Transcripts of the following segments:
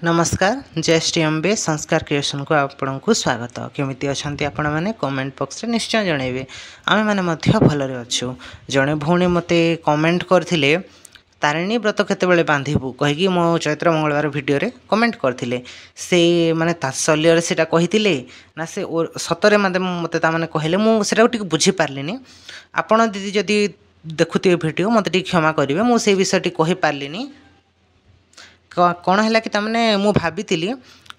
नमस्कार जेएसटीएमबी संस्कार क्रिएशन को आपण को स्वागत केमिति अछंती आपण माने कमेंट बॉक्स रे निश्चय जणेबे आमे माने मध्य भलरे अछु जणे भौणी मते कमेंट करथिले तारिणी व्रत केतेबेले बांधिबु कहिकी मो चैत्र मंगलवार वीडियो रे कमेंट करथिले से माने तात्सल्य रे सेटा कहिथिले ना से सतरे मते ता माने कहले मु सेटा टिक बुझी पारलिनी आपण दीदी जदी देखुते वीडियो मते टिक क्षमा करिवे मु से विषय टिक कहि पारलिनी कौन है कि तमने मु भाभी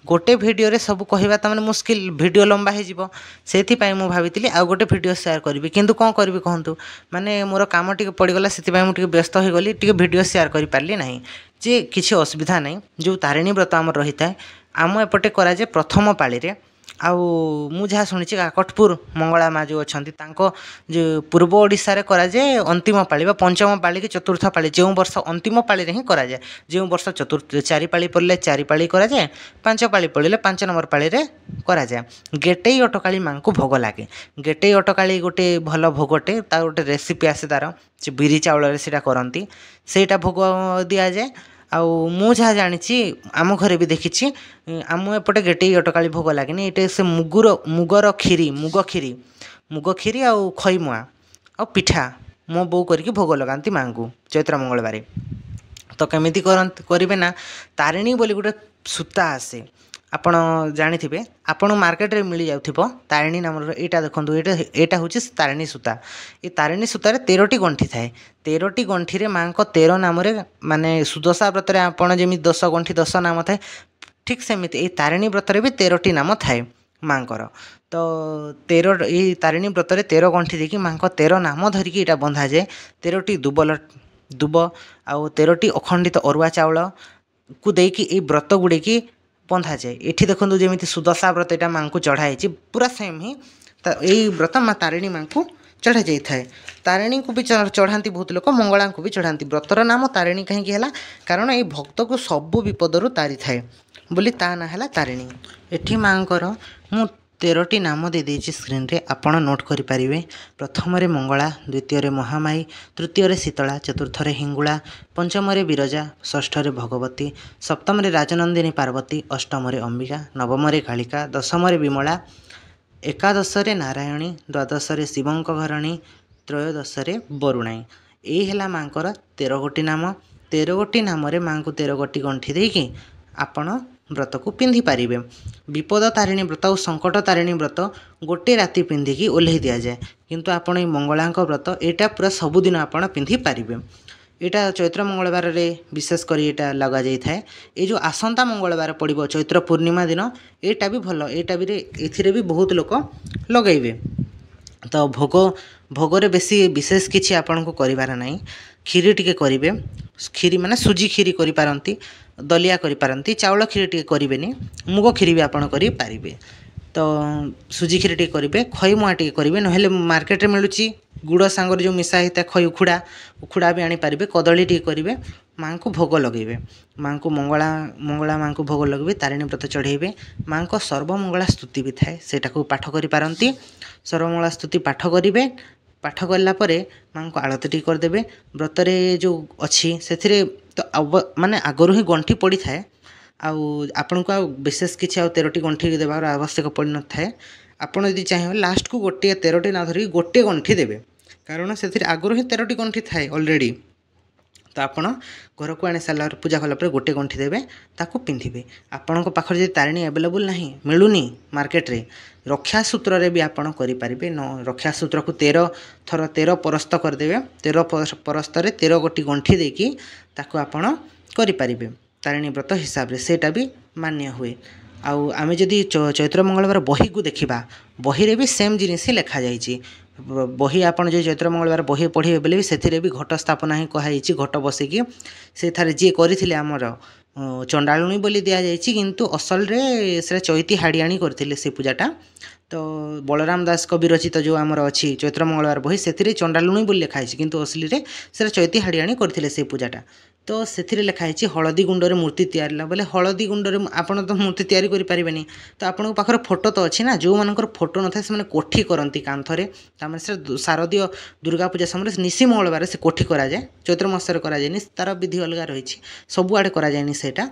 गोटे वीडियो रे सब कहवा तमने मुश्किल वीडियो लंबा हो से भाभी आ गोटे वीडियो शेयर करी किंतु कौन करी कहतु माने मोर काम टी पड़गला से मुझे व्यस्त हो गली टी वीडियो शेयर कर पारि ना जे किसी असुविधा नहीं जो तारिणी व्रत आम रही है आम एपटे कराए प्रथम पाली रे आउ मु जहाँ शुणी काकटपुर मंगला माँ जो अच्छा जो पूर्व ओडिशा रे कराए अंतिम पाली पंचम पाली कि चतुर्थ पाली जो वर्ष अंतिम पाली रे ही कराए जो वर्ष चारि पाली पड़े चारि पाली कराए पांच पाली पड़े 5 नंबर पाली रे कराए गेटई अटकाली माँ को भोग लगे गेटई अटकाली गोटे भल भोगटे तार गोटे रेसिपी आसे तार से बिरी चाउल से करती सेटा भोग दि जाए आउ मु जहाँ जानी आम घरे भी देखी आम एपटे गेटई अटकाली भोग लगे ये से मुगर खीरी मुग खीरी आउ खईमुआ आ पिठा मो बो करके भोग लगाती माँ को चैत्र मंगलवार तो केमिति करेंगे ना तारिणी बोली गोटे सूता आसे आपण जानी आपण मार्केट रे मिल जाउथिबो तारिणी नाम एटा देखंतु एटा होची तारिणी सूता ए तारिणी सूता रे 13टी गंठी थाए 13टी गंठी रे मां को 13 नाम रे माने सुदशा व्रत रे आपण जेमि 10 गंठी 10 नाम थाए ठीक सेमिति ए तारिणी व्रत रे भी 13टी नाम थाए मांकर तो 13 ए तारिणी व्रत रे 13 गंठी देखि मां को 13 नाम धरिकी एटा बंधा जाए 13टी दुब आउ 13टी अखंडित अरुआ चावल को देकी ए व्रत गुडे की बंधा जाए ये देखो जमी सुदशा व्रत यहाँ माँ को चढ़ाई पूरा सेम ही यही व्रत माँ तारिणी माँ को चढ़ा जाए तारिणी को भी चढ़ाती बहुत लोग मंगला को भी चढ़ाती व्रतर नाम तारिणी कहीं कारण ये भक्त को सबू विपदर तारी थाए बोली ता ना है तारिणी एठी माँकर मु 13टी नाम दे देछि स्क्रीन रे आपण नोट करि परिवे प्रथम रे मंगला द्वितीय रे महामाई तृतीय रे शीतला चतुर्थ रे हिंगुला पंचम रे विरजा षष्ठ रे भगवती सप्तम रे राजनंदिनी पार्वती अष्टम रे अंबिका नवम रे कालिका दशम रे विमला एकादश रे नारायणी द्वादश रे शिवंक घरणी त्रयोदश रे वरुणाई एई हैला मांकर 13 गोटी नाम 13 गोटी नाम रे मां को 13 गोटी गंठी देकी आपण व्रत को पिंधि पारिबे विपद तारिणी व्रत और संकट तारिणी व्रत गोटे राति पिंधिकी ओल्हे दि जाए किंतु आपण ये मंगलांक व्रत एटा पूरा सबुदिन आपण पिंधि पारिबे एटा चैत्र मंगलवार रे विशेष करी एटा लगा जाई थाए ए जो आसंता मंगलवार पड़िबो चैत्र पूर्णिमा दिन एटा भी भलो एटा भी एथिरे भी बहुत लोक लगेइबे तो भोग रे बेसी विशेष किछि आपण को करिवार नाही खीरी टिके करिवे खीरी माने सुजी खीरी करि पारंती दलिया करि पारंती चाउल खीरी टिके करिवेनी मुग खीरी भी आपण करि पारिबे तो सुजी खीरी टिके करिवे खईमुआ टिके करिवे नहेले मार्केट रे मिलुची गुड़ सांगर जो मिसा होता खई उखुड़ा भी आनी पारिबे कदली टिके करिवे माँ को भोग लगेबे माँ को मंगला माँ को भोग लगेबे तारिणी व्रत चढ़ेबे माँ को सर्वमंगला स्तुति भी थाए सेटा को पाठ करि पारंती सर्वमंगला स्तुति पाठ करिवे पाठ करला परे माँ को आलती टी करदेवे व्रत रे जो अच्छी से तो माने आगरू ही गंठी पड़ी थाए आपण को विशेष किसी 13टी गंठी देवार आवश्यक पड़ न थाए आपण यदि चाहिए लास्ट को गोटे 13टी ना धरिक गोटे गंठी देवे कारण से आगरू ही 13टी गंठी थाए ऑलरेडी तो आपण घर को आनी सारा पूजा कलापर गोटे गंठी देवे ताको पिंधिबे आपण पाखर जदि तारिणी अवेलेबल नहीं मिलूनी मार्केट रे रक्षा सूत्र रे भी आपण करि परिबे न रक्षा सूत्र को 13 थर 13 परस्त करदेवे 13 परस्त रे 13 गोटी गंठी देकी ताको आपण करि परिबे तारिणी व्रत हिसाब रे सेटा भी मान्य हुए आउ आमे जदि चैत्र मंगलवार बही को देखिबा बही रे भी सेम जिनिस ही लिखा जाइछि बही आपण जो चैत्र मंगलवार बही पढ़े बेले भी से भी घट स्थापना ही कहुई घट बसिकी से थारे जी करथिले हमर चंडालुणी बोली दिया जाइछि किंतु असल रे से चैती हाड़ियाणी करथिले से पूजाटा तो बलराम दास को विरचित जो आमर अच्छी चैत्र मंगलवार बही से चंडालुणी बोली लिखाई किंतु असली रे से चैती हाड़ियाणी करथिले से पूजाटा तो से लिखाई हलदी गुंडे मूर्ति तैयारी बोले हलदी गुंडे आपड़ तो मूर्ति तैयारी करें तो आपण पाखर फोटो तो अच्छी ना जो मानकर फोटो न था से कोठी करती कांथरे से शारदीय दुर्गा पूजा समय निशी मंगलवार से कोठी कराए चैत्र मास कराए तार विधि अलग रही सबुआड़े कराएनी सेटा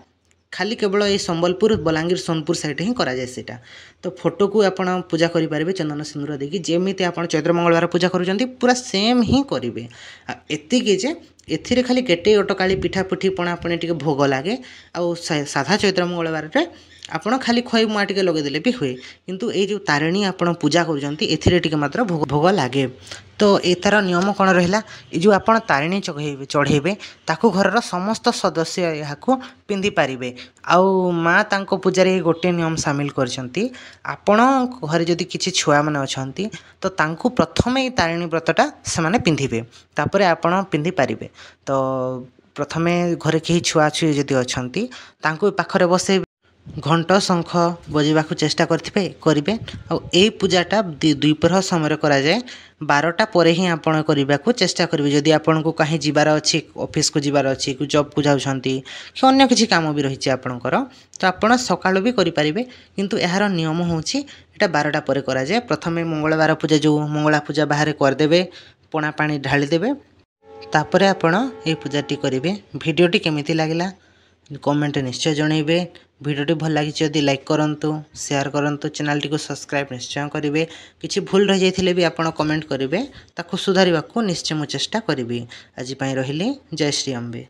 खाली केवल ये संबलपुर बलांगीर सोनपुर साइड ही कराए सेटा। तो फोटो को आप पूजा करेंगे चंदन सिंदूर देकी जमी आप चैत्र मंगलवार पूजा करुँच पूरा सेम ही करेंगे। एतिकी जे एथिरे खाली केटे अटकाली पिठा पुठी पणापणी टी भोग लगे आउ साधा चैत्र मंगलवार आपण खाली खई मुआ टे लगेदेले भी हुए किंतु ये जो तारिणी आप पूजा करें मात्र भोग भोग लगे। तो एतार नियम कौन रहा ये जो आप तारिणी चढ़ेबे ताकू घर समस्त सदस्य यहाँ पिंधि पारे। आउ माँ तांको पूजार गोटे नियम सामिल करछंती आपण घर जदि किसी छुआ मैंने अच्छा तो तांको प्रथम ये तारिणी व्रतटा से माने पिंधिबे तापर आपण पिंधि पारे। तो प्रथमे घरे कहीं छुआ छुई जदि अच्छंती तांको पाखरे बसे घंट शंख बजेबा चेष्टा करेंगे। आई पूजाटा द्विप्रहर समय करा जाए 12टा पर ही आपण करने को चेष्टा करेंगे। जदि आपन को कहीं जीवार अच्छी ऑफिस को जीवार अच्छी जॉब को जाउछंती कि अन्य किसी काम भी रही आपणकर तो आप सकाळु भी करेंगे किंतु यार नियम होची एटा 12टा पर करा जाए। प्रथमे मंगलवार पूजा जो मंगला पूजा बाहर करदे पणा पानी ढालीदेवे तापर आपण ये पूजाटी करेंगे। भिडियोटी केमिति लागला कमेंट निश्चय जनइबे। भिडियोटी भल लगी जदि लाइक करंतु शेयर करंतु चैनल टी को सब्सक्राइब निश्चय करेंगे। किसी भूल रही जाइथिले भी आपण कमेंट करेंगे ताकू सुधारिबा को निश्चय मु चेष्टा करी। आज पई रहिली जय श्री अम्बे।